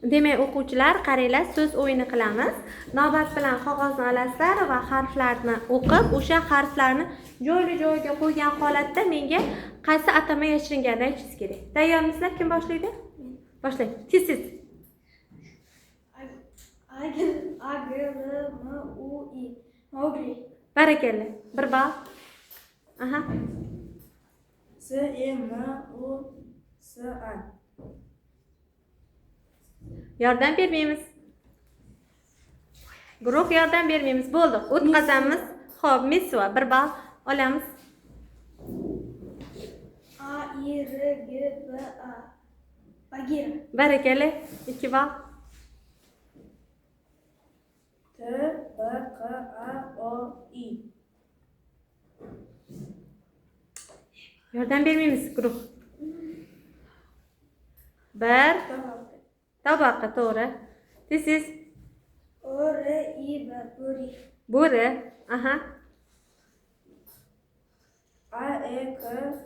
Demak, o'quvchilar, qaranglar, so'z o'yini qilamiz. Navbat bilan qog'ozni olasizlar va harflarni o'qib, o'sha harflarni joy-joyiga qo'ygan holatda menga qaysi atama yashiringanini aytishingiz kerak. Tayyormisizlar? Kim boshlaydi? Boshlang. Tez-tez. A-G-L-M-U-I. Mowgli. Barakalla. Bir bal. Aha. S-E-M-U-S-A. Yordam bermaymiz. Guruh yordam bermaymiz. Bo'ldi. O'tkazamiz. Xo'p, Mesva bir bal olamiz. A-I-R-G-B-A. Bagheera. Barakalla. 2 bal. T-B-Q-A-O-I. Yordam bermaymiz guruh. Bir. Tobaqa, to'g'ri. Tez-tez. O-R-I-B. Bo'ri. Bo'ri. Aha. A-E-K-A-E.